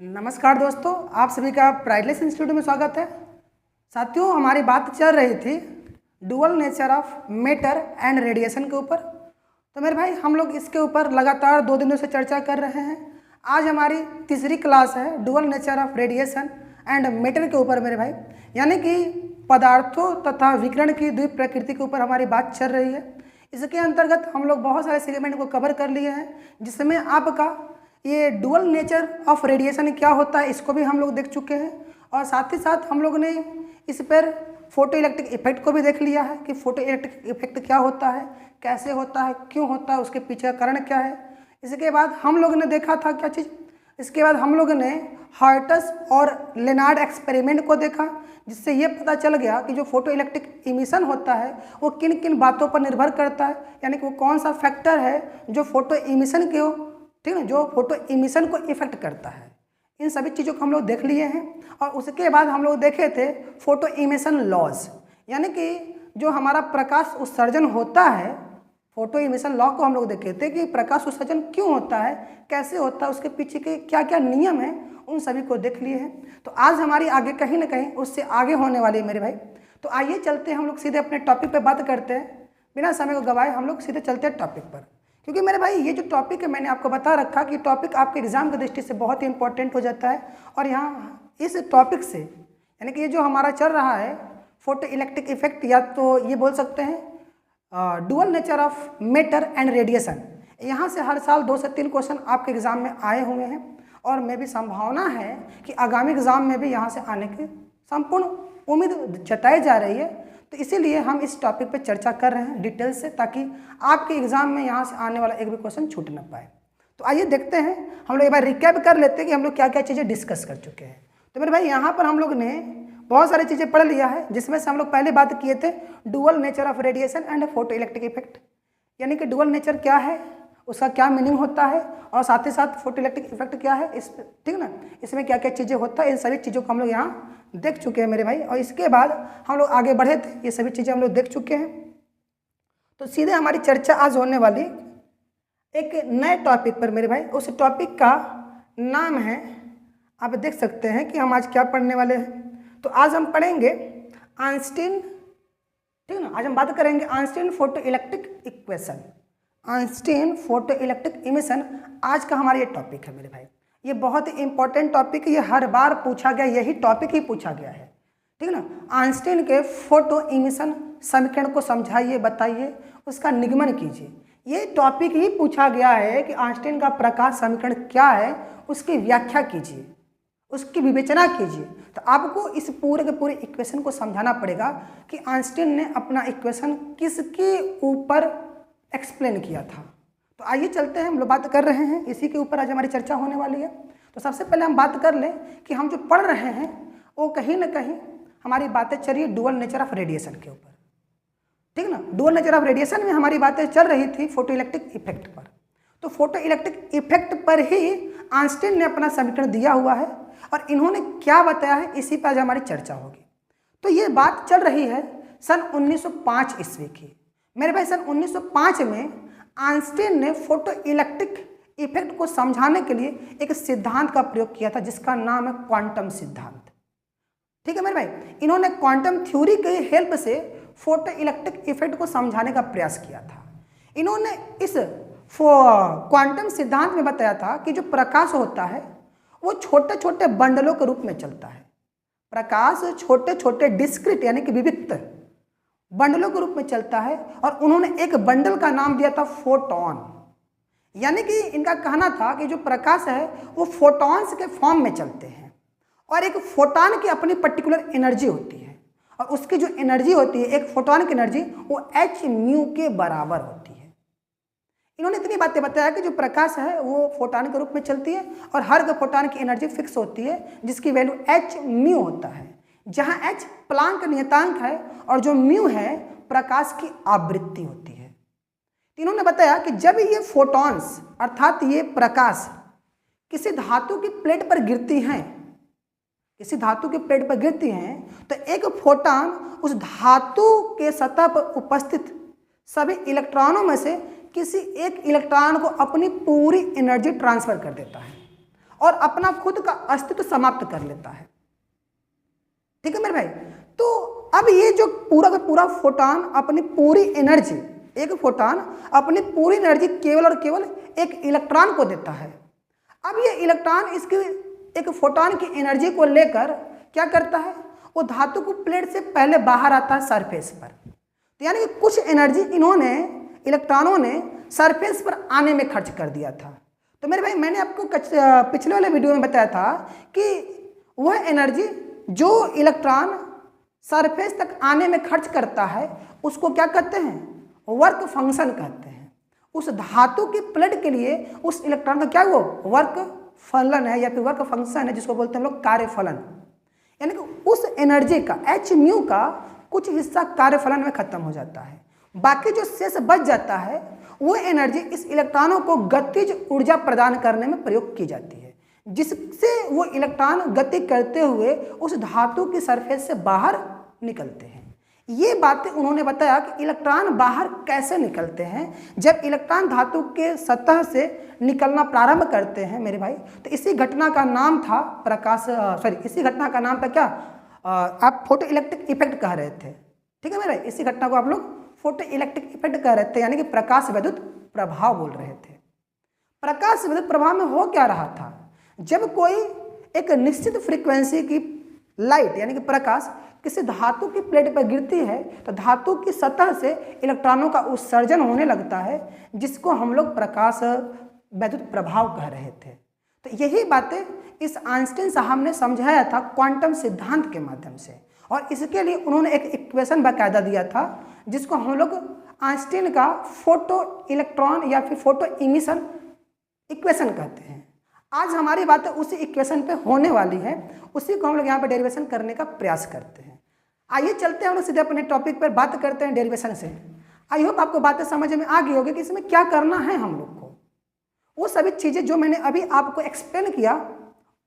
नमस्कार दोस्तों, आप सभी का प्राइडलेस इंस्टीट्यूट में स्वागत है। साथियों, हमारी बात चल रही थी dual nature of matter and radiation के ऊपर। तो मेरे भाई, हम लोग इसके ऊपर लगातार 2 दिनों से चर्चा कर रहे हैं। आज हमारी तीसरी क्लास है dual nature of radiation and matter के ऊपर मेरे भाई, यानी कि पदार्थों तथा विकिरण की द्वि प्रकृति के ऊपर हमारी बात चल रही है। इसके अंतर्गत हम लोग बहुत सारे सेगमेंट को कवर कर लिए हैं, जिसमें आपका ये डुअल नेचर ऑफ रेडिएशन क्या होता है इसको भी हम लोग देख चुके हैं, और साथ ही साथ हम लोग ने इस पर फोटो इलेक्ट्रिक इफेक्ट को भी देख लिया है कि फोटो इलेक्ट्रिक इफेक्ट क्या होता है, कैसे होता है, क्यों होता है, उसके पीछे का कारण क्या है। इसके बाद हम लोग ने देखा था क्या चीज़, इसके बाद हम लोग ने हर्ट्ज और लेनार्ड एक्सपेरिमेंट को देखा, जिससे ये पता चल गया कि जो फोटो इलेक्ट्रिक इमिशन होता है वो किन किन बातों पर निर्भर करता है, यानी कि वो कौन सा फैक्टर है जो फोटो इमिशन के ठीक है, जो फोटो इमिशन को इफेक्ट करता है। इन सभी चीज़ों को हम लोग देख लिए हैं। और उसके बाद हम लोग देखे थे फोटो इमिशन लॉज, यानी कि जो हमारा प्रकाश उत्सर्जन होता है, फोटो इमिशन लॉ को हम लोग देखे थे कि प्रकाश उत्सर्जन क्यों होता है, कैसे होता है, उसके पीछे के क्या क्या नियम हैं, उन सभी को देख लिए हैं। तो आज हमारी आगे कहीं ना कहीं उससे आगे होने वाली है मेरे भाई। तो आइए चलते हैं, हम लोग सीधे अपने टॉपिक पर बात करते हैं, बिना समय को गवाए हम लोग सीधे चलते हैं टॉपिक पर। क्योंकि मेरे भाई, ये जो टॉपिक है मैंने आपको बता रखा कि टॉपिक आपके एग्जाम की दृष्टि से बहुत ही इंपॉर्टेंट हो जाता है। और यहाँ इस टॉपिक से, यानी कि ये जो हमारा चल रहा है फोटो इलेक्ट्रिक इफेक्ट, या तो ये बोल सकते हैं dual nature of matter and radiation, यहाँ से हर साल 2 से 3 क्वेश्चन आपके एग्जाम में आए हुए हैं, और मैं भी संभावना है कि आगामी एग्जाम में भी यहाँ से आने की संपूर्ण उम्मीद जताई जा रही है। तो इसीलिए हम इस टॉपिक पे चर्चा कर रहे हैं डिटेल से, ताकि आपके एग्जाम में यहाँ से आने वाला एक भी क्वेश्चन छूट ना पाए। तो आइए देखते हैं, हम लोग एक बार रिकैप कर लेते हैं कि हम लोग क्या क्या चीज़ें डिस्कस कर चुके हैं। तो मेरे भाई, यहाँ पर हम लोग ने बहुत सारी चीज़ें पढ़ लिया है, जिसमें से हम लोग पहले बात किए थे dual nature of radiation and photo electric effect, यानी कि डुअल नेचर क्या है, उसका क्या मीनिंग होता है, और साथ ही साथ फोटो इलेक्ट्रिक इफेक्ट क्या है, इस ठीक ना, इसमें क्या क्या चीज़ें होता है, इन सभी चीज़ों को हम लोग यहाँ देख चुके हैं मेरे भाई। और इसके बाद हम लोग आगे बढ़े थे, ये सभी चीज़ें हम लोग देख चुके हैं। तो सीधे हमारी चर्चा आज होने वाली एक नए टॉपिक पर मेरे भाई। उस टॉपिक का नाम है, आप देख सकते हैं कि हम आज क्या पढ़ने वाले हैं। तो आज हम पढ़ेंगे आइंस्टीन, ठीक है ना, आज हम बात करेंगे Einstein photo electric equation, Einstein photo electric emission आज का हमारा ये टॉपिक है मेरे भाई। ये बहुत ही इंपॉर्टेंट टॉपिक है, ये हर बार पूछा गया, यही टॉपिक ही पूछा गया है, ठीक है ना। आइंस्टीन के फोटो इमिशन समीकरण को समझाइए, बताइए, उसका निगमन कीजिए। ये टॉपिक ही पूछा गया है कि आइंस्टीन का प्रकाश समीकरण क्या है, उसकी व्याख्या कीजिए, उसकी विवेचना कीजिए। तो आपको इस पूरे के पूरे इक्वेशन को समझाना पड़ेगा कि आइंस्टीन ने अपना इक्वेशन किसके ऊपर एक्सप्लेन किया था। तो आइए चलते हैं, हम लोग बात कर रहे हैं, इसी के ऊपर आज हमारी चर्चा होने वाली है। तो सबसे पहले हम बात कर लें कि हम जो पढ़ रहे हैं वो कहीं ना कहीं हमारी बातें चल रही है डुअल नेचर ऑफ रेडिएशन के ऊपर, ठीक ना। डुअल नेचर ऑफ रेडिएशन में हमारी बातें चल रही थी फोटो इलेक्ट्रिक इफेक्ट पर। तो फोटो इलेक्ट्रिक इफेक्ट पर ही आइंस्टीन ने अपना समीकरण दिया हुआ है, और इन्होंने क्या बताया है इसी पर आज हमारी चर्चा होगी। तो ये बात चल रही है सन 1905 ईस्वी की मेरे भाई। सन 1905 में आइंस्टीन ने फोटो इलेक्ट्रिक इफेक्ट को समझाने के लिए एक सिद्धांत का प्रयोग किया था, जिसका नाम है क्वांटम सिद्धांत, ठीक है मेरे भाई। इन्होंने क्वांटम थ्योरी के हेल्प से फोटो इलेक्ट्रिक इफेक्ट को समझाने का प्रयास किया था। इन्होंने इस क्वांटम सिद्धांत में बताया था कि जो प्रकाश होता है वो छोटे छोटे बंडलों के रूप में चलता है। प्रकाश छोटे छोटे डिस्क्रीट, यानी कि विविक्त बंडलों के रूप में चलता है, और उन्होंने एक बंडल का नाम दिया था फोटॉन। यानी कि इनका कहना था कि जो प्रकाश है वो फोटॉन्स के फॉर्म में चलते हैं, और एक फोटॉन की अपनी पर्टिकुलर एनर्जी होती है, और उसकी जो एनर्जी होती है, एक फोटॉन की एनर्जी, वो h म्यू के बराबर होती है। इन्होंने इतनी बातें बताया कि जो प्रकाश है वो फोटॉन के रूप में चलती है, और हर फोटॉन की एनर्जी फिक्स होती है, जिसकी वैल्यू h म्यू होता है, जहां h प्लांक नियतांक है और जो म्यू है प्रकाश की आवृत्ति होती है। तो इन्होंने बताया कि जब ये फोटॉन्स, अर्थात ये प्रकाश किसी धातु की प्लेट पर गिरती हैं, किसी धातु की प्लेट पर गिरती हैं, तो एक फोटॉन उस धातु के सतह पर उपस्थित सभी इलेक्ट्रॉनों में से किसी एक इलेक्ट्रॉन को अपनी पूरी एनर्जी ट्रांसफर कर देता है, और अपना खुद का अस्तित्व समाप्त कर लेता है। ठीक है मेरे भाई। तो अब ये जो पूरा का पूरा फोटॉन अपनी पूरी एनर्जी, एक फोटॉन अपनी पूरी एनर्जी केवल और केवल एक इलेक्ट्रॉन को देता है। अब ये इलेक्ट्रॉन इसकी एक फोटॉन की एनर्जी को लेकर क्या करता है, वो धातु को प्लेट से पहले बाहर आता है सरफेस पर। तो यानी कि कुछ एनर्जी इन्होंने इलेक्ट्रॉनों ने सरफेस पर आने में खर्च कर दिया था। तो मेरे भाई मैंने आपको पिछले वाले वीडियो में बताया था कि वह एनर्जी जो इलेक्ट्रॉन सरफेस तक आने में खर्च करता है उसको क्या कहते हैं, वर्क फंक्शन कहते हैं। उस धातु की प्लेट के लिए उस इलेक्ट्रॉन का क्या वो वर्क फलन है या फिर वर्क फंक्शन है, जिसको बोलते हैं हम लोग कार्यफलन। यानी कि उस एनर्जी का एच म्यू का कुछ हिस्सा कार्यफलन में खत्म हो जाता है, बाकी जो शेष बच जाता है वो एनर्जी इस इलेक्ट्रॉनों को गतिज ऊर्जा प्रदान करने में प्रयोग की जाती है, जिससे वो इलेक्ट्रॉन गति करते हुए उस धातु की सरफेस से बाहर निकलते हैं। ये बातें उन्होंने बताया कि इलेक्ट्रॉन बाहर कैसे निकलते हैं। जब इलेक्ट्रॉन धातु के सतह से निकलना प्रारंभ करते हैं मेरे भाई, तो इसी घटना का नाम था इसी घटना का नाम था क्या, आप फोटो इलेक्ट्रिक इफेक्ट कह रहे थे। ठीक है मेरे भाई, इसी घटना को आप लोग फोटो इलेक्ट्रिक इफेक्ट कह रहे थे, यानी कि प्रकाश विद्युत प्रभाव बोल रहे थे। प्रकाश विद्युत प्रभाव में हो क्या रहा था, जब कोई एक निश्चित फ्रीक्वेंसी की लाइट यानी कि प्रकाश किसी धातु की प्लेट पर गिरती है तो धातु की सतह से इलेक्ट्रॉनों का उत्सर्जन होने लगता है, जिसको हम लोग प्रकाश विद्युत प्रभाव कह रहे थे। तो यही बातें इस आइंस्टीन साहब ने समझाया था क्वांटम सिद्धांत के माध्यम से, और इसके लिए उन्होंने एक इक्वेशन बाकायदा दिया था जिसको हम लोग आइंस्टीन का फोटो इलेक्ट्रॉन या फिर फोटो इमिशन इक्वेशन कहते हैं। आज हमारी बातें उसी इक्वेशन पे होने वाली है, उसी को हम लोग यहाँ पे डेरिवेशन करने का प्रयास करते हैं। आइए चलते हैं हम लोग सीधे अपने टॉपिक पर बात करते हैं डेरिवेशन से। आई होप आपको बातें समझ में आ गई होगी कि इसमें क्या करना है हम लोग को। वो सभी चीज़ें जो मैंने अभी आपको एक्सप्लेन किया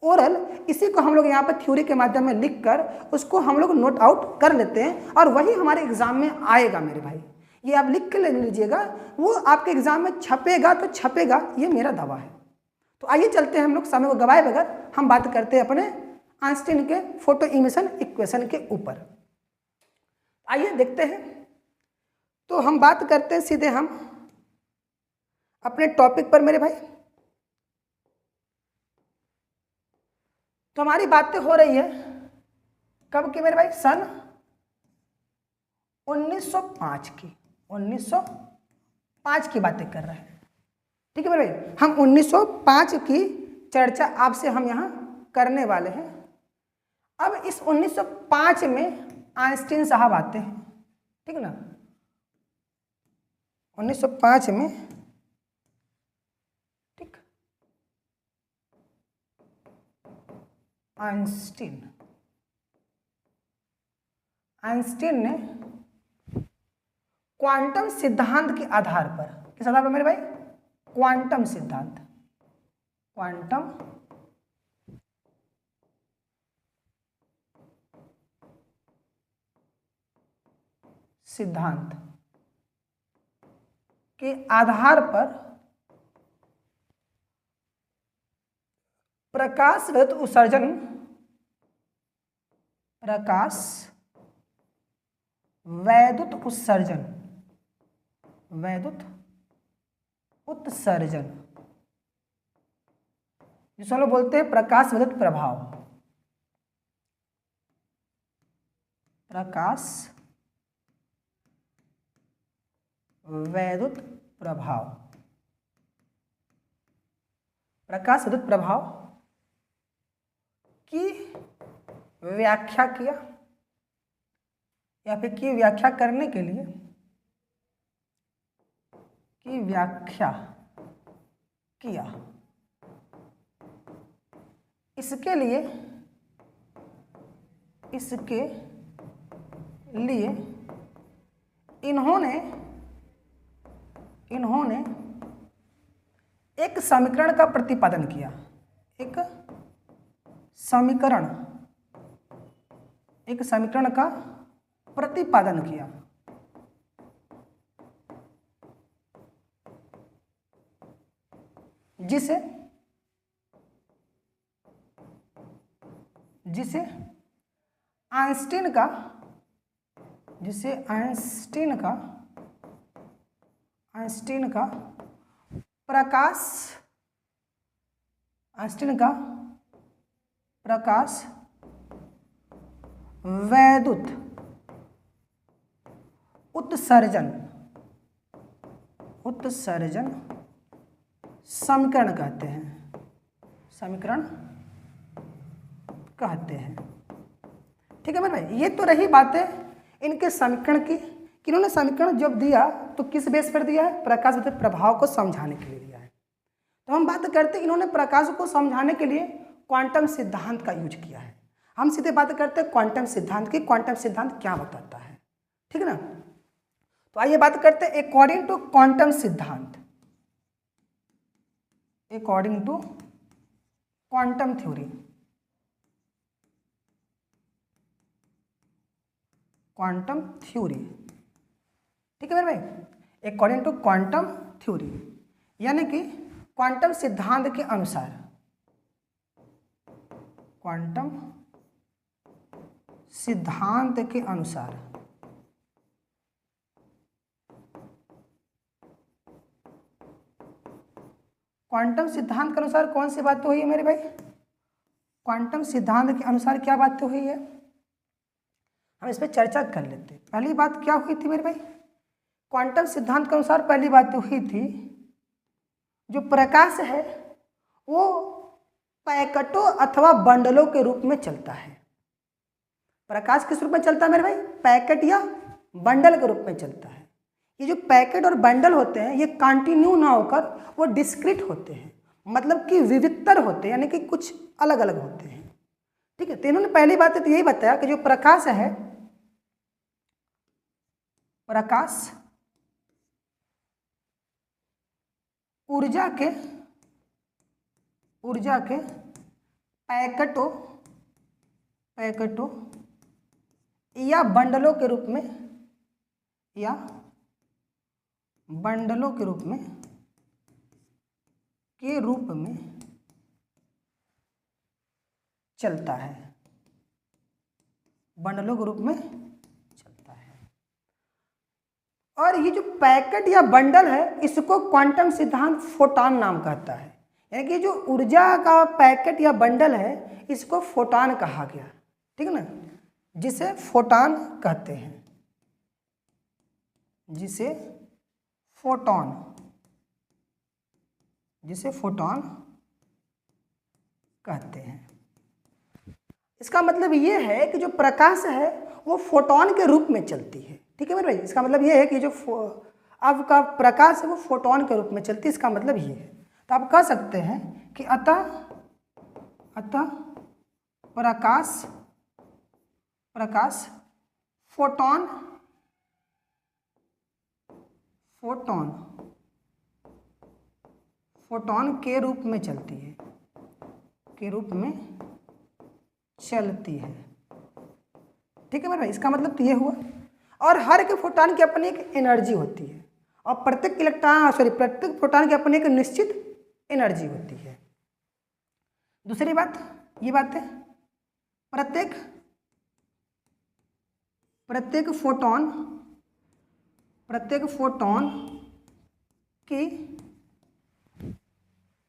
ओरल, इसी को हम लोग यहाँ पर थ्योरी के माध्यम में लिख कर उसको हम लोग नोट आउट कर लेते हैं, और वही हमारे एग्जाम में आएगा मेरे भाई। ये आप लिख के ले लीजिएगा, वो आपके एग्जाम में छपेगा तो छपेगा, ये मेरा दावा है। तो आइए चलते हैं हम लोग समय को गवाए बगैर हम बात करते हैं अपने आइंस्टीन के फोटो इमिशन इक्वेशन के ऊपर। आइए देखते हैं। तो हम बात करते हैं सीधे हम अपने टॉपिक पर मेरे भाई। तो हमारी बातें हो रही है कब की मेरे भाई, सन 1905 की, 1905 की बातें कर रहे हैं। ठीक है मेरे भाई, हम 1905 की चर्चा आपसे हम यहाँ करने वाले हैं। अब इस 1905 में आइंस्टीन साहब आते हैं, ठीक है ना। 1905 में ठीक आइंस्टीन ने क्वांटम सिद्धांत के आधार पर, किस आधार पर मेरे भाई, क्वांटम सिद्धांत, क्वांटम सिद्धांत के आधार पर प्रकाश विद्युत उत्सर्जन, प्रकाश वैद्युत उत्सर्जन, वैद्युत उत्सर्जन जिसे हम लोग बोलते हैं प्रकाश विद्युत प्रभाव, प्रकाश वैद्युत प्रभाव, प्रकाश विद्युत प्रभाव की व्याख्या किया, या फिर की व्याख्या करने के लिए, की व्याख्या किया। इसके लिए इन्होंने एक समीकरण का प्रतिपादन किया, एक समीकरण का प्रतिपादन किया, जिसे जिसे आइंस्टीन का प्रकाश वैद्युत उत्सर्जन समीकरण कहते हैं। ठीक है मेरे भाई, ये तो रही बातें इनके समीकरण की कि इन्होंने समीकरण जब दिया तो किस बेस पर दिया है, प्रकाश विद्युत प्रभाव को समझाने के लिए दिया है। तो हम बात करते हैं इन्होंने प्रकाश को समझाने के लिए क्वांटम सिद्धांत का यूज किया है। हम सीधे बात करते हैं क्वांटम सिद्धांत की, क्वांटम सिद्धांत क्या बताता है, ठीक है ना। तो आइए बात करते हैं अकॉर्डिंग टू क्वांटम सिद्धांत, अकॉर्डिंग टू क्वांटम थ्योरी, ठीक है मेरे भाई, अकॉर्डिंग टू क्वांटम थ्योरी यानी कि क्वांटम सिद्धांत के अनुसार, क्वांटम सिद्धांत के अनुसार कौन सी बात हुई है मेरे भाई, क्वांटम सिद्धांत के अनुसार क्या बात हुई है, हम इस पर चर्चा कर लेते हैं। पहली बात क्या हुई थी मेरे भाई, क्वांटम सिद्धांत के अनुसार पहली बात हुई थी जो प्रकाश है वो पैकेटों अथवा बंडलों के रूप में चलता है। प्रकाश किस रूप में चलता है मेरे भाई, पैकेट या बंडल के रूप में चलता है। ये जो पैकेट और बंडल होते हैं ये कंटिन्यू ना होकर वो डिस्क्रीट होते हैं, मतलब कि विविधतर होते हैं, यानी कि कुछ अलग अलग होते हैं। ठीक है, तो इन्होंने पहली बात तो यही बताया कि जो प्रकाश है, प्रकाश ऊर्जा के पैकेटों या बंडलों के रूप में चलता है, बंडलों के रूप में चलता है। और ये जो पैकेट या बंडल है इसको क्वांटम सिद्धांत फोटॉन नाम कहता है, यानी कि जो ऊर्जा का पैकेट या बंडल है इसको फोटॉन कहा गया, ठीक है ना, जिसे फोटॉन कहते हैं, जिसे फोटॉन कहते हैं। इसका मतलब ये है कि जो प्रकाश है वो फोटॉन के रूप में चलती है, ठीक है मेरे भाई। इसका मतलब ये है कि जो आपका प्रकाश है वो फोटॉन के रूप में चलती है, इसका मतलब ये है। तो आप कह सकते हैं कि अतः प्रकाश फोटॉन के रूप में चलती है, ठीक है मेरे भाई। इसका मतलब तो ये हुआ। और हर एक फोटॉन की अपनी एक एनर्जी होती है और प्रत्येक फोटॉन की अपनी एक निश्चित एनर्जी होती है। दूसरी बात ये बात है, प्रत्येक फोटॉन की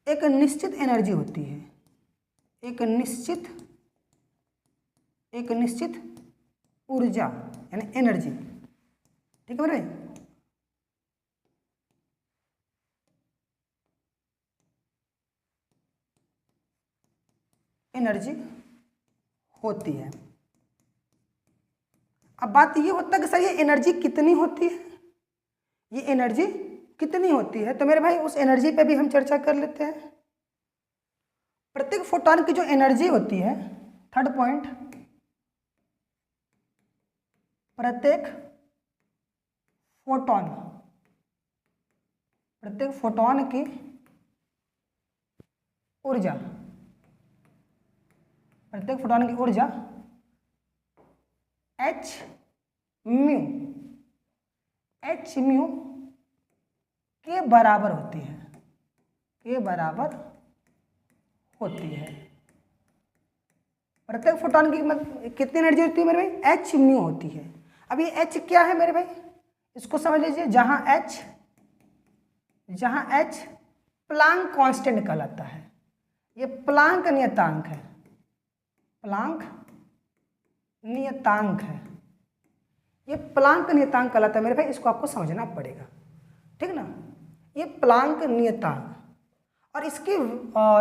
एक निश्चित एनर्जी होती है, एक निश्चित ऊर्जा यानी एनर्जी, ठीक है मेरे भाई। एनर्जी होती है। अब बात ये होता है कि सर ये एनर्जी कितनी होती है, ये एनर्जी कितनी होती है, तो मेरे भाई उस एनर्जी पे भी हम चर्चा कर लेते हैं। प्रत्येक फोटॉन की जो एनर्जी होती है, थर्ड पॉइंट, प्रत्येक फोटॉन की ऊर्जा, h म्यू के बराबर होती है, प्रत्येक फोटॉन की कितनी एनर्जी होती है मेरे भाई? एच म्यू होती है। अब ये एच क्या है मेरे भाई? इसको समझ लीजिए, जहां एच प्लांक कांस्टेंट कहलाता है, ये प्लांक नियतांक है, प्लांक नियतांक है, ये प्लांक नियतांक कहलाता है मेरे भाई। इसको आपको समझना पड़ेगा, ठीक ना। ये प्लांक नियतांक, और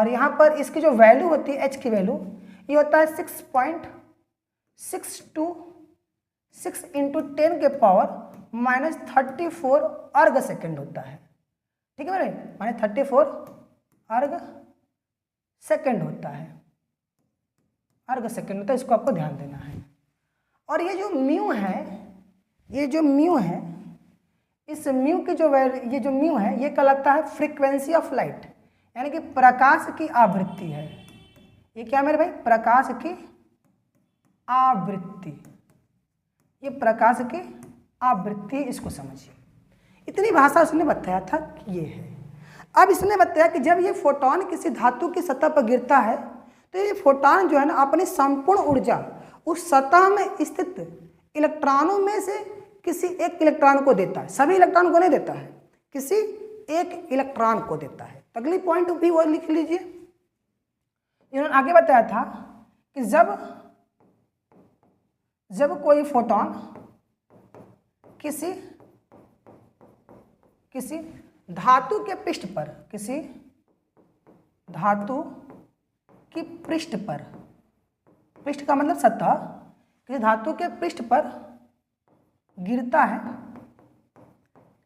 यहाँ पर इसकी जो वैल्यू होती है एच की वैल्यू, ये होता है 6.626 इंटू 10 के पावर -34 अर्ग सेकेंड होता है, ठीक है मेरे, -34 अर्ग सेकेंड होता है, अर्ग सेकेंड होता है। इसको आपको ध्यान देना है। और ये जो म्यू है, इस म्यू की जो ये जो म्यू है, ये कहलाता है फ्रीक्वेंसी ऑफ लाइट, यानी कि प्रकाश की आवृत्ति है। ये क्या मेरे भाई? प्रकाश की आवृत्ति, ये प्रकाश की आवृत्ति, इसको समझिए। इतनी भाषा उसने बताया था कि ये है। अब इसने बताया कि जब ये फोटोन किसी धातु की सतह पर गिरता है तो ये फोटोन जो है ना अपनी संपूर्ण ऊर्जा उस सतह में स्थित इलेक्ट्रॉनों में से किसी एक इलेक्ट्रॉन को देता है। सभी इलेक्ट्रॉन को नहीं देता है, किसी एक इलेक्ट्रॉन को देता है। अगली पॉइंट भी वो लिख लीजिए। इन्होंने आगे बताया था कि जब कोई फोटोन किसी धातु के पृष्ठ पर, किसी धातु की पृष्ठ पर, पृष्ठ का मतलब सतह, किसी धातु के पृष्ठ पर गिरता है,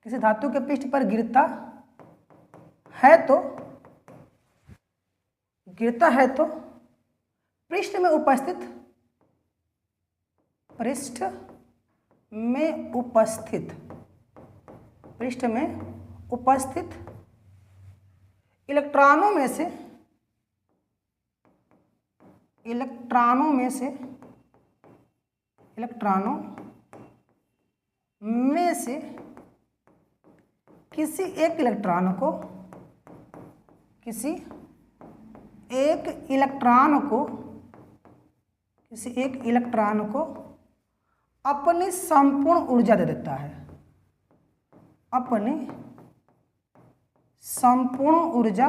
किसी धातु के पृष्ठ पर गिरता है तो पृष्ठ में उपस्थित इलेक्ट्रॉनों में से किसी एक इलेक्ट्रॉन को अपनी संपूर्ण ऊर्जा दे देता है, अपनी संपूर्ण ऊर्जा।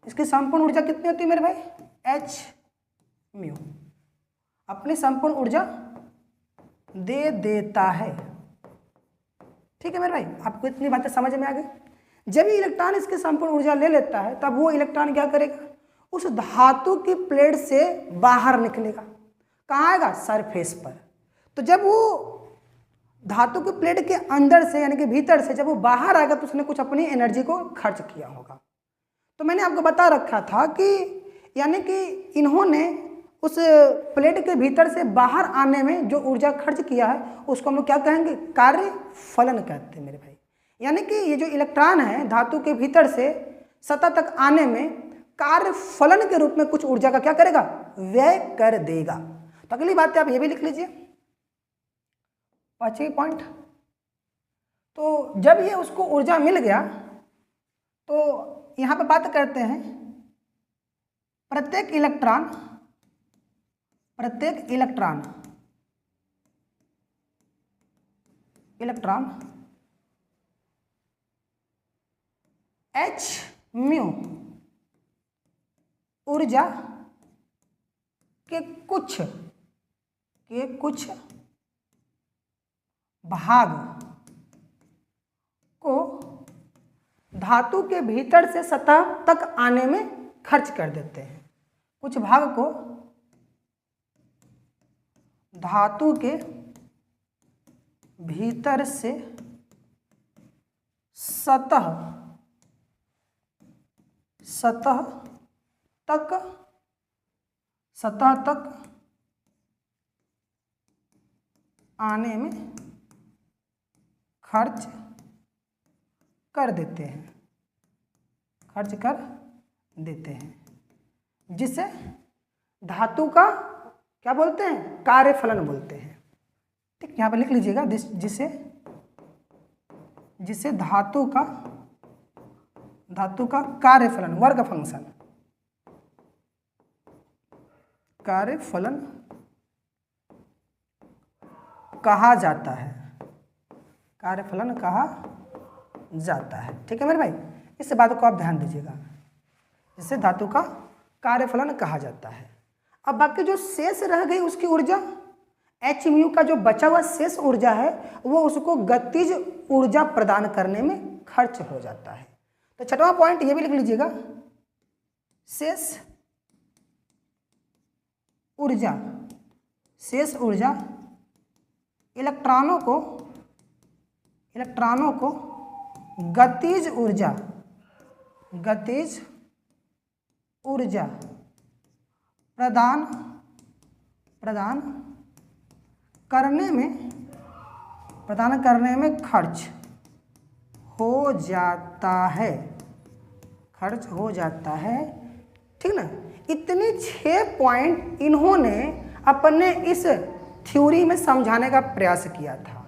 इसकी संपूर्ण ऊर्जा कितनी होती है मेरे भाई? एच म्यू, अपनी संपूर्ण ऊर्जा दे देता है, ठीक है मेरे भाई। आपको इतनी बातें समझ में आ गई। जब ये इलेक्ट्रॉन इसकी संपूर्ण ऊर्जा ले लेता है तब वो इलेक्ट्रॉन क्या करेगा? उस धातु की प्लेट से बाहर निकलेगा। कहाँ आएगा? सरफेस पर। तो जब वो धातु की प्लेट के अंदर से यानी कि भीतर से जब वो बाहर आएगा तो उसने कुछ अपनी एनर्जी को खर्च किया होगा। तो मैंने आपको बता रखा था कि यानी कि इन्होंने उस प्लेट के भीतर से बाहर आने में जो ऊर्जा खर्च किया है उसको हम लोग क्या कहेंगे? कार्य फलन कहते हैं मेरे भाई। यानी कि ये जो इलेक्ट्रॉन है धातु के भीतर से सतह तक आने में कार्य फलन के रूप में कुछ ऊर्जा का क्या करेगा? व्यय कर देगा। तो अगली बात आप ये भी लिख लीजिए, 5वां पॉइंट। तो जब ये उसको ऊर्जा मिल गया तो यहाँ पे बात करते हैं प्रत्येक इलेक्ट्रॉन एच म्यू ऊर्जा के कुछ भाग को धातु के भीतर से सतह तक आने में खर्च कर देते हैं। कुछ भाग को धातु के भीतर से सतह तक आने में खर्च कर देते हैं, जिसे धातु का क्या बोलते हैं? कार्यफलन बोलते हैं। ठीक, यहाँ पे लिख लीजिएगा, जिसे धातु का कार्यफलन, वर्ग फंक्शन कार्यफलन कहा जाता है, कार्यफलन कहा जाता है। ठीक है मेरे भाई, इस बात को आप ध्यान दीजिएगा, जिससे धातु का कार्यफलन कहा जाता है। अब बाकी जो शेष रह गई उसकी ऊर्जा, एच म्यू का जो बचा हुआ शेष ऊर्जा है वो उसको गतिज ऊर्जा प्रदान करने में खर्च हो जाता है। तो छठवां पॉइंट ये भी लिख लीजिएगा, शेष ऊर्जा, शेष ऊर्जा इलेक्ट्रॉनों को गतिज ऊर्जा प्रदान करने में खर्च हो जाता है, ठीक ना। इतने 6 पॉइंट इन्होंने अपने इस थ्योरी में समझाने का प्रयास किया था।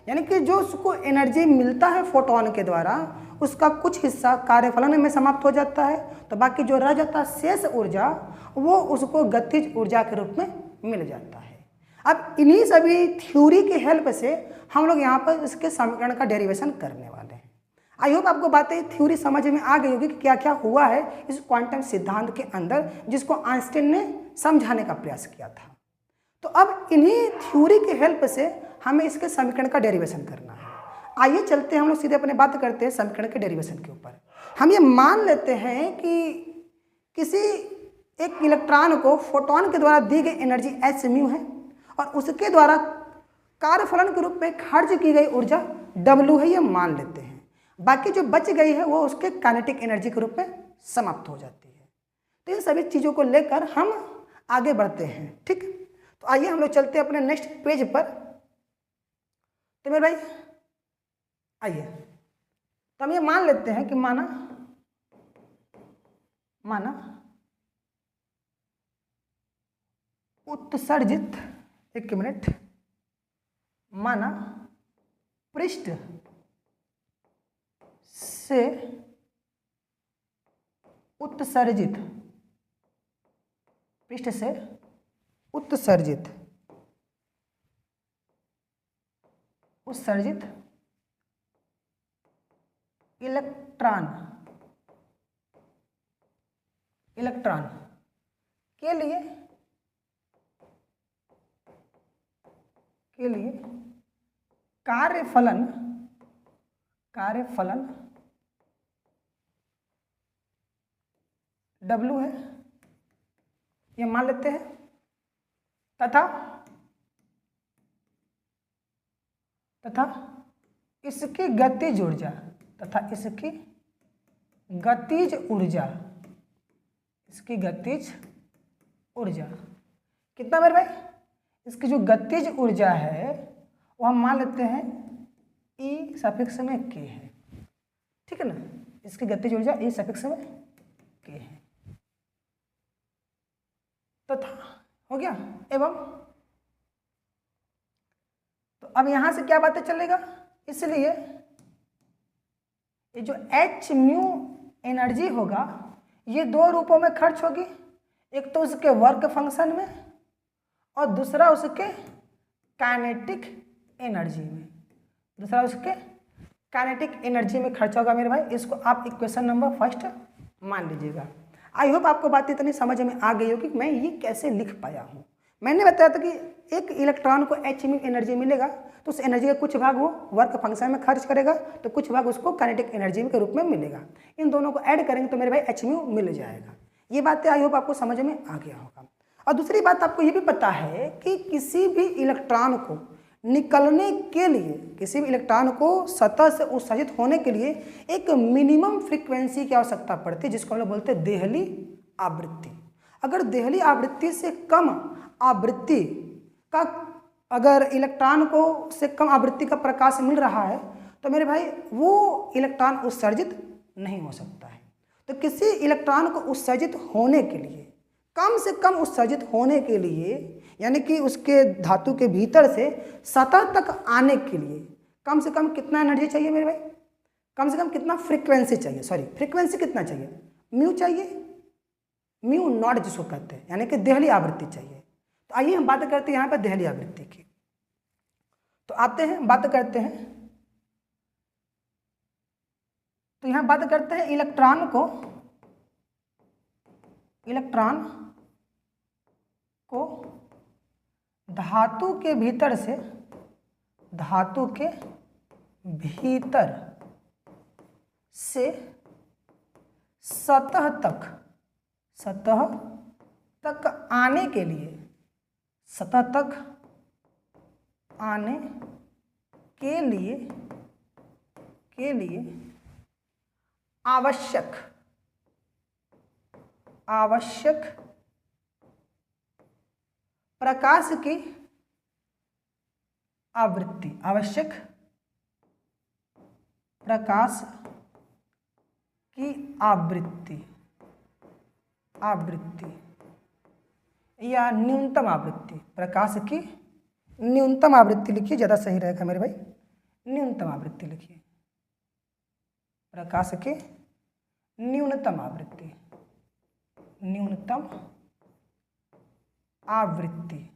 यानी कि जो उसको एनर्जी मिलता है फोटोन के द्वारा, उसका कुछ हिस्सा कार्यफलन में समाप्त हो जाता है, तो बाकी जो रह जाता है शेष ऊर्जा वो उसको गतिज ऊर्जा के रूप में मिल जाता है। अब इन्हीं सभी थ्योरी के हेल्प से हम लोग यहाँ पर इसके समीकरण का डेरिवेशन करने वाले हैं। आई होप आपको बातें थ्योरी समझ में आ गई होगी कि क्या क्या हुआ है इस क्वांटम सिद्धांत के अंदर, जिसको आइंस्टाइन ने समझाने का प्रयास किया था। तो अब इन्हीं थ्योरी के हेल्प से हमें इसके समीकरण का डेरिवेशन करना है। आइए चलते हैं हम लोग सीधे अपने बात करते हैं समीकरण के डेरिवेशन के ऊपर। हम ये मान लेते हैं कि किसी एक इलेक्ट्रॉन को फोटोन के द्वारा दी गई एनर्जी एच म्यू है और उसके द्वारा कार्यफलन के रूप में खर्च की गई ऊर्जा W है, ये मान लेते हैं। बाकी जो बच गई है वो उसके काइनेटिक एनर्जी के रूप में समाप्त हो जाती है। तो इन सभी चीज़ों को लेकर हम आगे बढ़ते हैं, ठीक। तो आइए हम लोग चलते हैं अपने नेक्स्ट पेज पर। तो मेरे भाई आइए, तो हम ये मान लेते हैं कि माना उत्सर्जित, एक मिनट, माना पृष्ठ से उत्सर्जित इलेक्ट्रॉन के लिए कार्यफलन W है, ये मान लेते हैं, तथा इसकी गतिज ऊर्जा कितना मेरे भाई, इसकी जो गतिज ऊर्जा है वो हम मान लेते हैं E सफिक्स में K है, ठीक है ना। इसकी गतिज ऊर्जा E सफिक्स में K है, तथा हो गया एवं। तो अब यहां से क्या बातें चलेगा, इसलिए ये जो एच म्यू एनर्जी होगा ये दो रूपों में खर्च होगी, एक तो उसके वर्क फंक्शन में और दूसरा उसके काइनेटिक एनर्जी में खर्च होगा मेरे भाई। इसको आप इक्वेशन नंबर फर्स्ट मान लीजिएगा। आई होप आपको बात इतनी समझ में आ गई होगी कि मैं ये कैसे लिख पाया हूँ। मैंने बताया था कि एक इलेक्ट्रॉन को एच म्यू एनर्जी मिलेगा तो उस एनर्जी का कुछ भाग वो वर्क फंक्शन में खर्च करेगा, तो कुछ भाग उसको काइनेटिक एनर्जी के रूप में मिलेगा। इन दोनों को ऐड करेंगे तो मेरे भाई एच म्यू मिल जाएगा। ये बातें आई होप आपको समझ में आ गया होगा। और दूसरी बात आपको ये भी पता है कि किसी भी इलेक्ट्रॉन को निकलने के लिए, किसी भी इलेक्ट्रॉन को सतह से उत्सर्जित होने के लिए एक मिनिमम फ्रीक्वेंसी की आवश्यकता पड़ती है, जिसको हम लोग बोलते हैं देहली आवृत्ति। अगर देहली आवृत्ति से कम आवृत्ति का, अगर इलेक्ट्रॉन को से कम आवृत्ति का प्रकाश मिल रहा है तो मेरे भाई वो इलेक्ट्रॉन उत्सर्जित नहीं हो सकता है। तो किसी इलेक्ट्रॉन को उत्सर्जित होने के लिए, कम से कम उत्सर्जित होने के लिए, यानी कि उसके धातु के भीतर से सतह तक आने के लिए कम से कम कितना एनर्जी चाहिए मेरे भाई, कम से कम कितना फ्रीक्वेंसी चाहिए, फ्रीक्वेंसी कितना चाहिए, म्यू चाहिए, म्यू नॉट जिसको कहते हैं, यानी कि देहली आवृत्ति चाहिए। तो आइए हम बात करते हैं यहाँ पर देहली आवृत्ति की। तो आते हैं बात करते हैं, तो यहाँ बात करते हैं इलेक्ट्रॉन को धातु के भीतर से सतह तक आने के लिए आवश्यक प्रकाश की आवृत्ति या न्यूनतम आवृत्ति, प्रकाश की न्यूनतम आवृत्ति लिखिए, ज़्यादा सही रहेगा मेरे भाई। न्यूनतम आवृत्ति लिखिए, प्रकाश की न्यूनतम आवृत्ति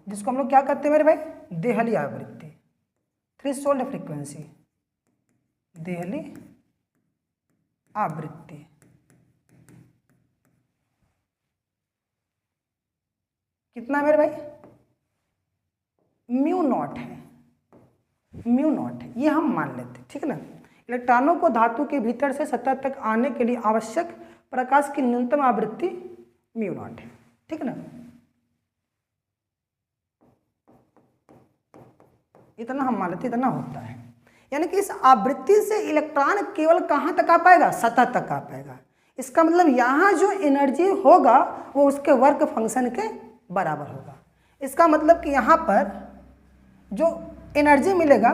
जिसको हम लोग क्या कहते हैं मेरे भाई, देहली आवृत्ति, थ्रेशोल्ड फ्रीक्वेंसी, देहली आवृत्ति। कितना मेरे भाई, म्यू नॉट है, ये हम मान लेते हैं, ठीक है ना। इलेक्ट्रॉनों को धातु के भीतर से सतह तक आने के लिए आवश्यक प्रकाश की न्यूनतम आवृत्ति म्यू नॉट है, ठीक है ना। इतना हम मान लेते, इतना होता है, यानी कि इस आवृत्ति से इलेक्ट्रॉन केवल कहाँ तक आ पाएगा, सतह तक आ पाएगा। इसका मतलब यहाँ जो एनर्जी होगा वो उसके वर्क फंक्शन के बराबर होगा। इसका मतलब कि यहाँ पर जो एनर्जी मिलेगा,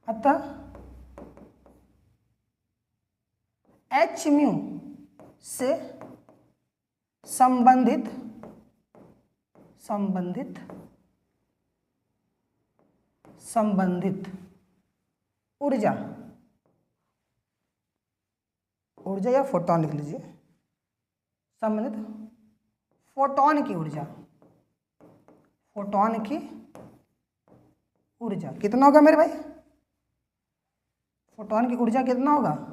अतः एच म्यू से संबंधित ऊर्जा या फोटॉन लिख लीजिए, संबंधित फोटॉन की ऊर्जा कितना होगा मेरे भाई, फोटॉन की ऊर्जा कितना होगा,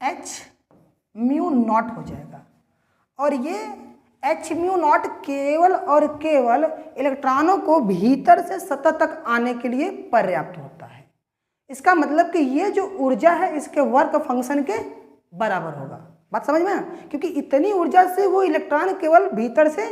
एच म्यू नॉट हो जाएगा। और ये एच म्यू नॉट केवल और केवल इलेक्ट्रॉनों को भीतर से सतह तक आने के लिए पर्याप्त होता है। इसका मतलब कि ये जो ऊर्जा है इसके वर्क फंक्शन के बराबर होगा। बात समझ में आया? क्योंकि इतनी ऊर्जा से वो इलेक्ट्रॉन केवल भीतर से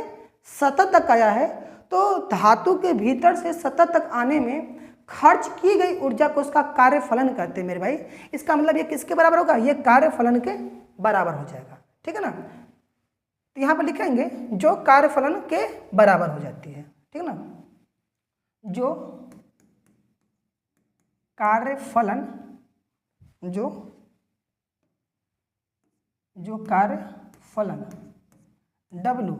सतह तक आया है, तो धातु के भीतर से सतह तक आने में खर्च की गई ऊर्जा को उसका कार्यफलन कहते हैं मेरे भाई। इसका मतलब ये किसके बराबर होगा, ये कार्यफलन के बराबर हो जाएगा, ठीक है ना। तो यहाँ पर लिखेंगे जो कार्यफलन के बराबर हो जाती है, ठीक है ना। जो कार्यफलन W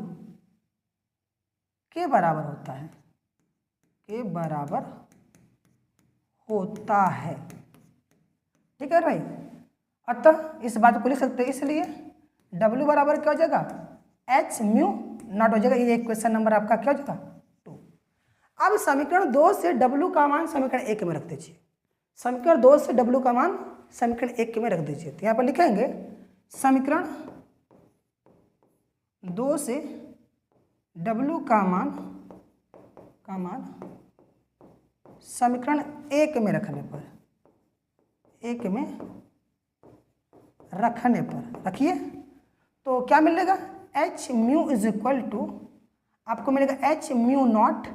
के बराबर होता है, ठीक है भाई। अतः इस बात को लिख सकते हैं, इसलिए W बराबर क्या हो जाएगा, एच म्यू नॉट हो जाएगा। ये क्वेश्चन नंबर आपका क्या हो जाएगा, 2। अब समीकरण 2 से W का मान समीकरण 1 में रख दीजिए। समीकरण 2 से W का मान समीकरण 1 में रख दीजिए। तो यहाँ पर लिखेंगे समीकरण 2 से W का मान समीकरण 1 में रखने पर रखिए तो क्या मिलेगा, H mu is equal to आपको मिलेगा H mu naught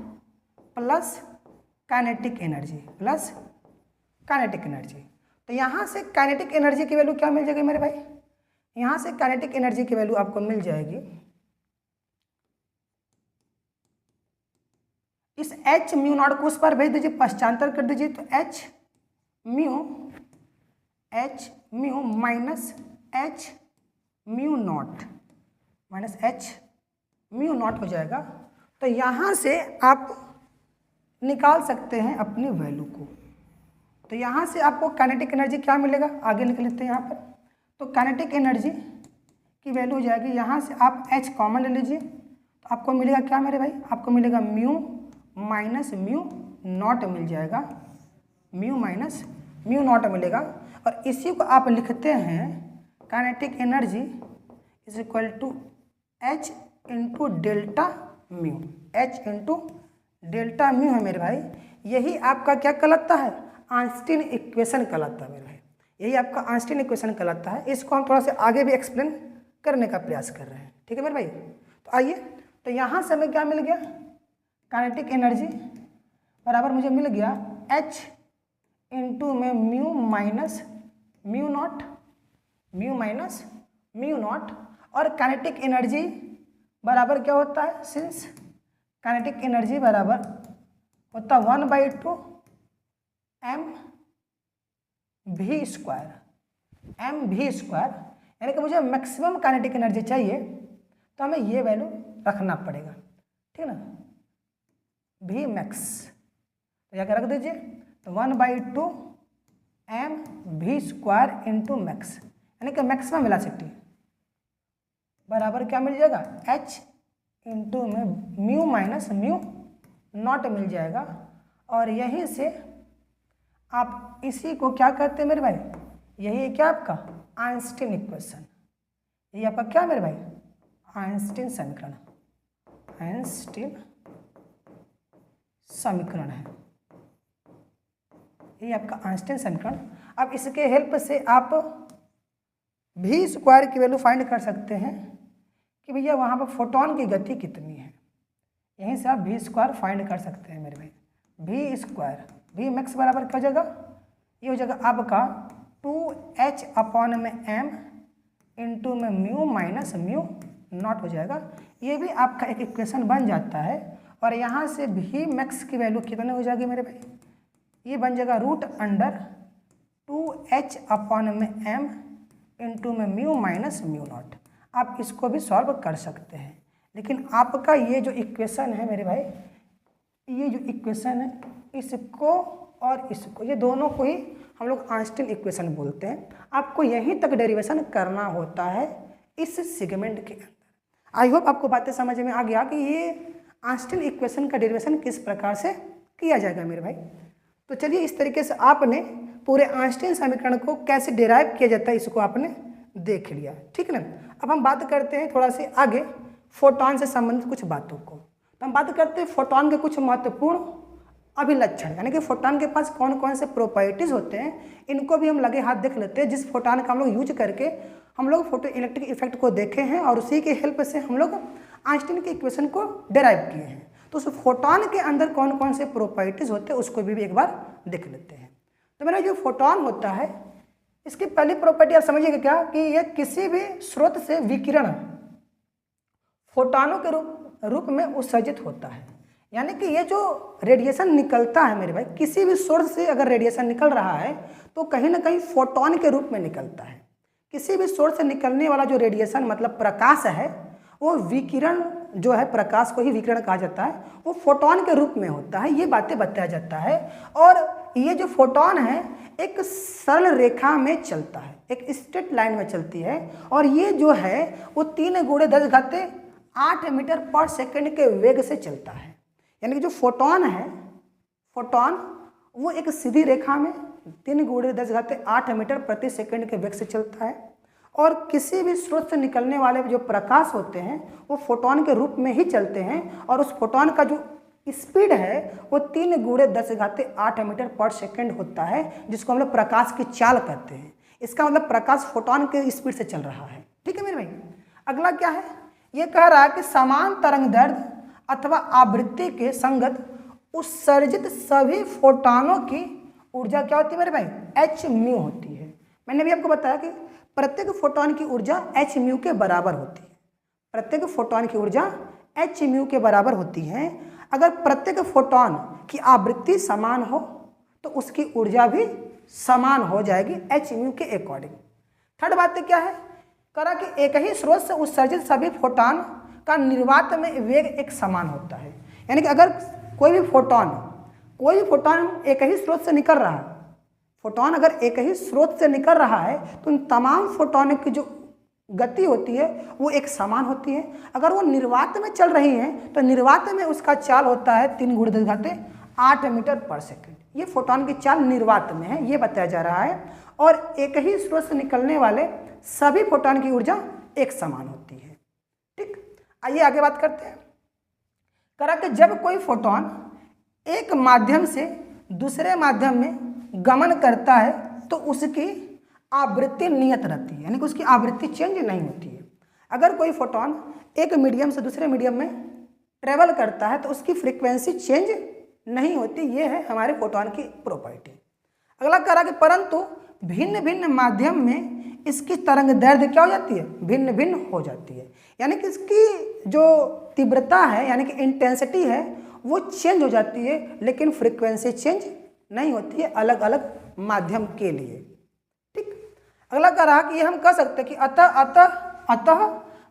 plus kinetic energy तो यहाँ से काइनेटिक एनर्जी की वैल्यू क्या मिल जाएगी मेरे भाई, यहाँ से काइनेटिक एनर्जी की वैल्यू आपको मिल जाएगी, इस एच म्यू नॉट को उस पर भेज दीजिए, पश्चांतर कर दीजिए। तो H mu minus H mu not हो जाएगा। तो यहाँ से आप निकाल सकते हैं अपनी वैल्यू को। तो यहाँ से आपको काइनेटिक एनर्जी क्या मिलेगा, आगे लिख लेते हैं यहाँ पर। तो काइनेटिक एनर्जी की वैल्यू हो जाएगी, यहाँ से आप H कॉमन ले लीजिए तो आपको मिलेगा क्या मेरे भाई, आपको मिलेगा म्यू माइनस म्यू नॉट मिल जाएगा, म्यू माइनस म्यू नॉट मिलेगा। और इसी को आप लिखते हैं kinetic energy is equal to H into delta mu, H into delta mu है मेरे भाई। यही आपका क्या कहलाता है, आइंस्टीन इक्वेशन कहलाता है मेरे भाई, यही आपका आइंस्टीन इक्वेशन कहलाता है। इसको हम थोड़ा सा आगे भी एक्सप्लेन करने का प्रयास कर रहे हैं, ठीक है मेरे भाई। तो आइए, तो यहाँ से हमें क्या मिल गया, काइनेटिक एनर्जी बराबर मुझे मिल गया H इंटू में mu minus mu naught, mu minus mu naught. और काइनेटिक एनर्जी बराबर क्या होता है, सिंस काइनेटिक एनर्जी बराबर होता 1/2 mv², mv², यानी कि मुझे मैक्सिमम काइनेटिक एनर्जी चाहिए तो हमें ये वैल्यू रखना पड़ेगा, ठीक है ना, v मैक्स, तो क्या रख दीजिए, तो 1/2 mv² इंटू मैक्स, यानी कि मैक्सिमम वेलोसिटी बराबर क्या मिल जाएगा, h इंटू में म्यू माइनस म्यू नॉट मिल जाएगा। और यहीं से आप इसी को क्या कहते हैं मेरे भाई, यही है क्या आपका आइंस्टीन इक्वेशन, यही आपका क्या मेरे भाई, आइंस्टीन समीकरण, आइंस्टीन समीकरण है, यही आपका आइंस्टीन समीकरण। अब इसके हेल्प से आप v² की वैल्यू फाइंड कर सकते हैं कि भैया वहाँ पर फोटोन की गति कितनी है, यहीं से आप v² फाइंड कर सकते हैं मेरे भाई। v², v मैक्स बराबर क्या हो जाएगा, ये हो जाएगा आपका 2h/m इंटू में म्यू माइनस म्यू नॉट हो जाएगा। ये भी आपका एक इक्वेशन बन जाता है। और यहाँ से v मैक्स की वैल्यू कितनी हो जाएगी मेरे भाई, ये बन जाएगा √2h/m इंटू में म्यू माइनस म्यू नॉट। आप इसको भी सॉल्व कर सकते हैं, लेकिन आपका ये जो इक्वेशन है मेरे भाई, ये जो इक्वेशन है इसको और इसको, ये दोनों को ही हम लोग आइंस्टीन इक्वेशन बोलते हैं। आपको यहीं तक डेरिवेशन करना होता है इस सेगमेंट के अंदर। आई होप आपको बातें समझ में आ गया कि ये आइंस्टीन इक्वेशन का डेरिवेशन किस प्रकार से किया जाएगा मेरे भाई। तो चलिए, इस तरीके से आपने पूरे आइंस्टीन समीकरण को कैसे डिराइव किया जाता है इसको आपने देख लिया, ठीक है ना। अब हम बात करते हैं थोड़ा से आगे फोटोन से संबंधित कुछ बातों को। तो हम बात करते हैं फोटोन के कुछ महत्वपूर्ण अभिलक्षण, यानी कि फोटोन के पास कौन कौन से प्रॉपर्टीज होते हैं, इनको भी हम लगे हाथ देख लेते हैं। जिस फोटोन का हम लोग यूज करके हम लोग फोटो इलेक्ट्रिक इफेक्ट को देखे हैं और उसी के हेल्प से हम लोग आइंस्टीन के इक्वेशन को डेराइव किए हैं। तो उस फोटोन के अंदर कौन कौन से प्रॉपर्टीज होते हैं उसको भी एक बार देख लेते हैं। तो मेरा जो फोटोन होता है, इसकी पहली प्रॉपर्टी आप समझिएगा क्या, कि ये किसी भी स्रोत से विकिरण फोटोनों के रूप में उत्सर्जित होता है। यानी कि ये जो रेडिएशन निकलता है मेरे भाई, किसी भी सोर्स से अगर रेडिएशन निकल रहा है तो कहीं ना कहीं फोटोन के रूप में निकलता है। किसी भी सोर्स से निकलने वाला जो रेडिएशन मतलब प्रकाश है, वो विकिरण जो है, प्रकाश को ही विकिरण कहा जाता है, वो फोटोन के रूप में होता है। ये बातें बताया जाता है। और ये जो फोटोन है एक सरल रेखा में चलता है, एक स्ट्रेट लाइन में चलती है। और ये जो है वो 3×10⁸ मीटर पर सेकंड के वेग से चलता है। यानी कि जो फोटोन है, फोटोन वो एक सीधी रेखा में 3×10⁸ मीटर प्रति सेकंड के वेग से चलता है। और किसी भी स्रोत से निकलने वाले जो प्रकाश होते हैं वो फोटोन के रूप में ही चलते हैं। और उस फोटोन का जो स्पीड है वो 3×10⁸ मीटर पर सेकंड होता है, जिसको हम लोग प्रकाश की चाल कहते हैं। इसका मतलब प्रकाश फोटोन के स्पीड से चल रहा है, ठीक है मेरे भाई। अगला क्या है, ये कह रहा है कि समान तरंग दैर्ध्य अथवा आवृत्ति के संगत उत्सर्जित सभी फोटोनों की ऊर्जा क्या होती है मेरे भाई, h म्यू होती है। मैंने भी आपको बताया कि प्रत्येक फोटोन की ऊर्जा h म्यू के बराबर होती है। प्रत्येक फोटोन की ऊर्जा h म्यू के बराबर होती है। अगर प्रत्येक फोटोन की आवृत्ति समान हो तो उसकी ऊर्जा भी समान हो जाएगी h म्यू के अकॉर्डिंग। थर्ड बात क्या है, करा कि एक ही स्रोत से उत्सर्जित सभी फोटोन का निर्वात में वेग एक समान होता है। यानी कि अगर कोई भी फोटोन एक ही स्रोत से निकल रहा है, फोटोन अगर एक ही स्रोत से निकल रहा है तो उन तमाम फोटोन की जो गति होती है वो एक समान होती है। अगर वो निर्वात में चल रही हैं तो निर्वात में उसका चाल होता है 3 × 10⁸ मीटर पर सेकंड। ये फोटोन की चाल निर्वात में है, ये बताया जा रहा है। और एक ही स्रोत से निकलने वाले सभी फोटोन की ऊर्जा एक समान होती है। ठीक, आइए आगे बात करते हैं। करा कि जब कोई फोटोन एक माध्यम से दूसरे माध्यम में गमन करता है तो उसकी आवृत्ति नियत रहती है, यानी कि उसकी आवृत्ति चेंज नहीं होती है। अगर कोई फोटोन एक मीडियम से दूसरे मीडियम में ट्रेवल करता है तो उसकी फ्रीक्वेंसी चेंज नहीं होती। ये है हमारे फोटोन की प्रॉपर्टी। अगला कह रहा कि परंतु भिन्न भिन्न माध्यम में इसकी तरंग दैर्ध्य क्या हो जाती है, भिन्न भिन्न हो जाती है। यानी कि इसकी जो तीव्रता है यानी कि इंटेंसिटी है वो चेंज हो जाती है, लेकिन फ्रीक्वेंसी चेंज नहीं होती है अलग अलग माध्यम के लिए। ठीक, अगला कह रहा कि ये हम कह सकते हैं कि अतः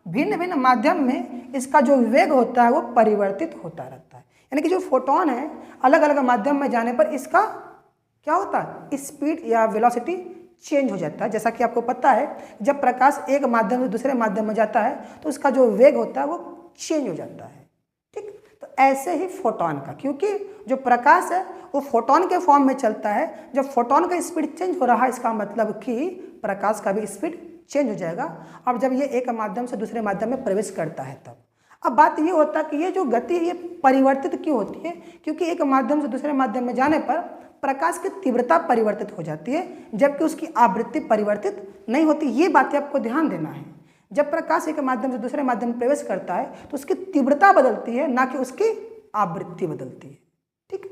भिन्न भिन्न माध्यम में इसका जो वेग होता है वो परिवर्तित होता रहता है। यानी कि जो फोटोन है अलग अलग माध्यम में जाने पर इसका क्या होता है, स्पीड या वेलोसिटी चेंज हो जाता है। जैसा कि आपको पता है जब प्रकाश एक माध्यम से दूसरे माध्यम में जाता है तो उसका जो वेग होता है वो चेंज हो जाता है। ठीक, तो ऐसे ही फोटोन का, क्योंकि जो प्रकाश है वो फोटोन के फॉर्म में चलता है। जब फोटोन का स्पीड चेंज हो रहा है इसका मतलब कि प्रकाश का भी स्पीड चेंज हो जाएगा। अब जब ये एक माध्यम से दूसरे माध्यम में प्रवेश करता है तब अब बात ये होता है कि ये जो गति है ये परिवर्तित क्यों होती है, क्योंकि एक माध्यम से दूसरे माध्यम में जाने पर प्रकाश की तीव्रता परिवर्तित हो जाती है जबकि उसकी आवृत्ति परिवर्तित नहीं होती। ये बातें आपको ध्यान देना है। जब प्रकाश एक माध्यम से दूसरे माध्यम में प्रवेश करता है तो उसकी तीव्रता बदलती है, ना कि उसकी आवृत्ति बदलती है। ठीक,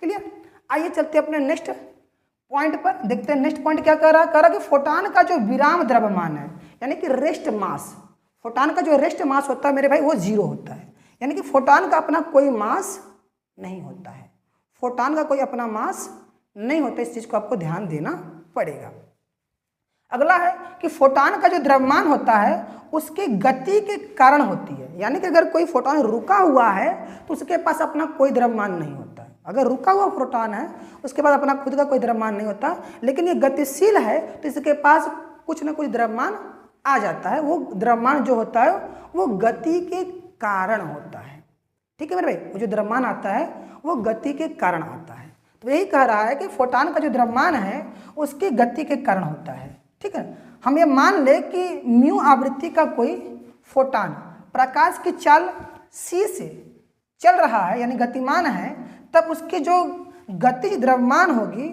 क्लियर। आइए चलते अपने नेक्स्ट पॉइंट पर, देखते हैं नेक्स्ट पॉइंट क्या कह रहा कि फोटोन का जो विराम द्रव्यमान है यानी कि रेस्ट मास, फोटोन का जो रेस्ट मास होता है मेरे भाई वो 0 होता है। यानी कि फोटोन का अपना कोई मास नहीं होता है, फोटोन का कोई अपना मास नहीं होता। इस चीज को आपको ध्यान देना पड़ेगा। अगला है कि फोटोन का जो द्रव्यमान होता है उसकी गति के कारण होती है। यानी कि अगर कोई फोटोन रुका हुआ है तो उसके पास अपना कोई द्रव्यमान नहीं होता है। अगर रुका हुआ फोटोन है उसके पास अपना खुद का कोई द्रव्यमान नहीं होता, लेकिन ये गतिशील है तो इसके पास कुछ ना कुछ द्रव्यमान आ जाता है। वो द्रव्यमान जो होता है वो गति के कारण होता है। ठीक है मेरे भाई, वो जो द्रव्यमान आता है वो गति के कारण आता है। तो यही कह रहा है कि फोटोन का जो द्रव्यमान है उसकी गति के कारण होता है। ठीक है, हम ये मान ले कि म्यू आवृत्ति का कोई फोटोन प्रकाश की चाल c से चल रहा है यानी गतिमान है, तब उसकी जो गतिज द्रव्यमान होगी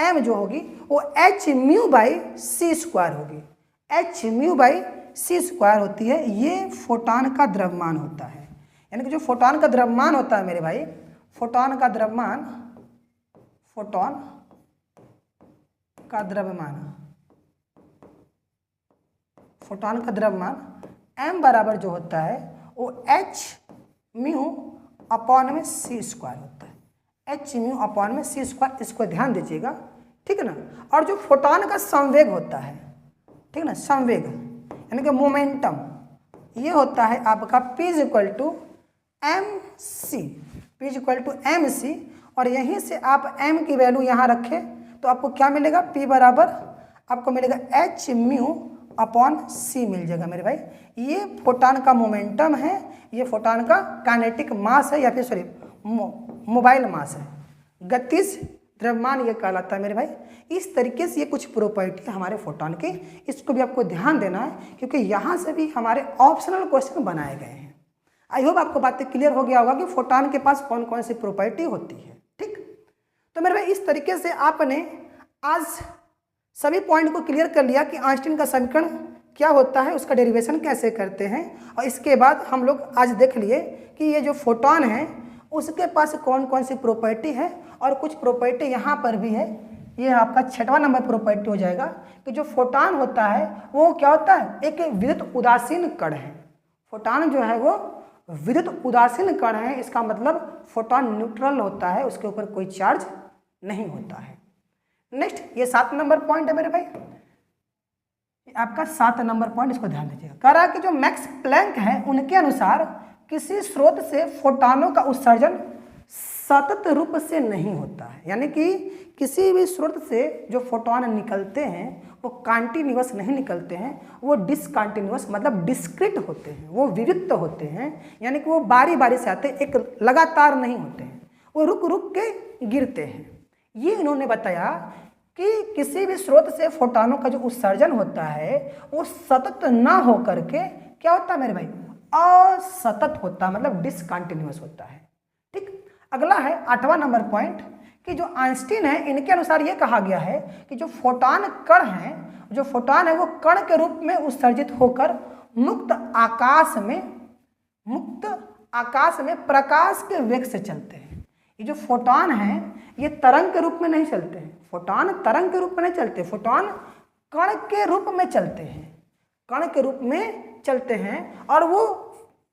m जो होगी वो h μ/c² होगी। h μ/c² होती है, ये फोटोन का द्रव्यमान होता है। यानी कि जो फोटोन का द्रव्यमान होता है मेरे भाई, फोटोन का द्रव्यमान m बराबर जो होता है वो h μ/c² होता है। h μ/c², इसको ध्यान दीजिएगा। ठीक है ना। और जो फोटोन का संवेग होता है, ठीक है ना, संवेग यानी कि मोमेंटम, ये होता है आपका p = mc। और यहीं से आप m की वैल्यू यहाँ रखें तो आपको क्या मिलेगा, p बराबर आपको मिलेगा h μ/c मिल जाएगा मेरे भाई। ये फोटोन का मोमेंटम है, ये फोटोन का काइनेटिक मास है या फिर सॉरी मोबाइल मास है, गतिज द्रव्यमान ये कहलाता है मेरे भाई। इस तरीके से ये कुछ प्रॉपर्टी हमारे फोटोन की, इसको भी आपको ध्यान देना है क्योंकि यहाँ से भी हमारे ऑप्शनल क्वेश्चन बनाए गए हैं। आई होप आपको बातें क्लियर हो गया होगा कि फोटोन के पास कौन कौन सी प्रॉपर्टी होती है। ठीक, तो मेरे भाई इस तरीके से आपने आज सभी पॉइंट को क्लियर कर लिया कि आइंस्टीन का समीकरण क्या होता है, उसका डेरिवेशन कैसे करते हैं। और इसके बाद हम लोग आज देख लिए कि ये जो फोटोन है उसके पास कौन कौन सी प्रॉपर्टी है, और कुछ प्रॉपर्टी यहाँ पर भी है। ये आपका 6वां नंबर प्रॉपर्टी हो जाएगा कि जो फोटोन होता है वो क्या होता है, एक विद्युत उदासीन कण है। फोटोन जो है वो विद्युत उदासीन कण है, इसका मतलब फोटोन न्यूट्रल होता है, उसके ऊपर कोई चार्ज नहीं होता है। नेक्स्ट ये 7 नंबर पॉइंट है मेरे भाई, आपका 7 नंबर पॉइंट, इसको ध्यान दीजिएगा। कह रहा कि जो मैक्स प्लैंक है उनके अनुसार किसी स्रोत से फोटोनों का उत्सर्जन सतत रूप से नहीं होता है, यानी कि किसी भी स्रोत से जो फोटोन निकलते हैं वो कॉन्टिन्यूअस नहीं निकलते हैं, वो डिसकॉन्टिन्यूअस मतलब डिस्क्रीट होते हैं, वो विविक्त होते हैं, यानी कि वो बारी बारी से आते हैं, एक लगातार नहीं होते हैं, वो रुक रुक के गिरते हैं। ये इन्होंने बताया कि किसी भी स्रोत से फोटोनों का जो उत्सर्जन होता है वो सतत ना हो करके क्या होता है मेरे भाई, असतत होता है, मतलब डिसकंटिन्यूअस होता है। ठीक, अगला है 8वां नंबर पॉइंट कि जो आइंस्टीन है इनके अनुसार ये कहा गया है कि जो फोटोन कण है, जो फोटोन है वो कण के रूप में उत्सर्जित होकर मुक्त आकाश में प्रकाश के वेग से चलते हैं। ये जो फोटोन है ये तरंग के रूप में नहीं चलते हैं, फोटोन तरंग के रूप में नहीं चलते, फोटोन कण के रूप में चलते हैं, कण के रूप में चलते हैं, और वो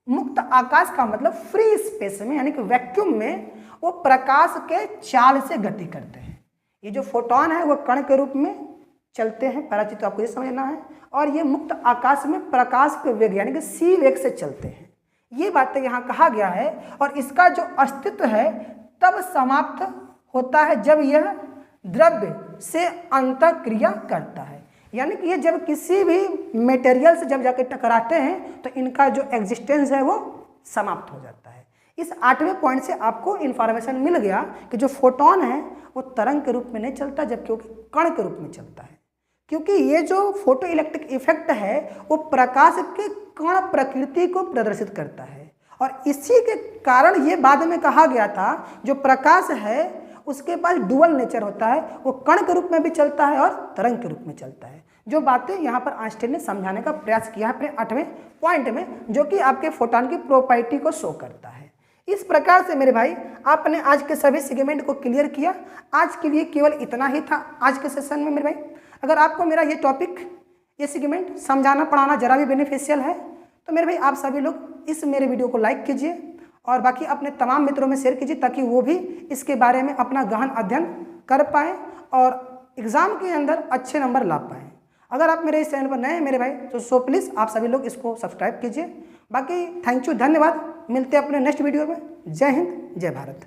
मुक्त आकाश का मतलब फ्री स्पेस में यानी कि वैक्यूम में वो प्रकाश के चाल से गति करते हैं। ये जो फोटोन है वो कण के रूप में चलते हैं, पहला चीज तो आपको ये समझना है, और ये मुक्त आकाश में प्रकाश के वेग यानी कि सी वेग से चलते हैं। ये बातें यहाँ कहा गया है, और इसका जो अस्तित्व है तब समाप्त होता है जब यह द्रव्य से अंतःक्रिया करता है, यानी कि ये जब किसी भी मटेरियल से जब जाकर टकराते हैं तो इनका जो एग्जिस्टेंस है वो समाप्त हो जाता है। इस 8वें पॉइंट से आपको इन्फॉर्मेशन मिल गया कि जो फोटोन है वो तरंग के रूप में नहीं चलता जबकि वो कण के रूप में चलता है, क्योंकि ये जो फोटो इलेक्ट्रिक इफेक्ट है वो प्रकाश के कण प्रकृति को प्रदर्शित करता है, और इसी के कारण ये बाद में कहा गया था जो प्रकाश है उसके पास डुअल नेचर होता है, वो कण के रूप में भी चलता है और तरंग के रूप में चलता है। जो बातें यहाँ पर आइंस्टीन ने समझाने का प्रयास किया है अपने 8वें पॉइंट में, जो कि आपके फोटोन की प्रॉपर्टी को शो करता है। इस प्रकार से मेरे भाई आपने आज के सभी सेगमेंट को क्लियर किया। आज के लिए केवल इतना ही था आज के सेशन में मेरे भाई। अगर आपको मेरा ये टॉपिक, ये सेगमेंट समझाना पढ़ाना जरा भी बेनिफिशियल है तो मेरे भाई आप सभी लोग इस मेरे वीडियो को लाइक कीजिए और बाकी अपने तमाम मित्रों में शेयर कीजिए, ताकि वो भी इसके बारे में अपना गहन अध्ययन कर पाएँ और एग्ज़ाम के अंदर अच्छे नंबर ला पाएँ। अगर आप मेरे इस चैनल पर नए हैं मेरे भाई तो प्लीज़ आप सभी लोग इसको सब्सक्राइब कीजिए। बाकी थैंक यू, धन्यवाद। मिलते हैं अपने नेक्स्ट वीडियो में। जय हिंद, जय भारत।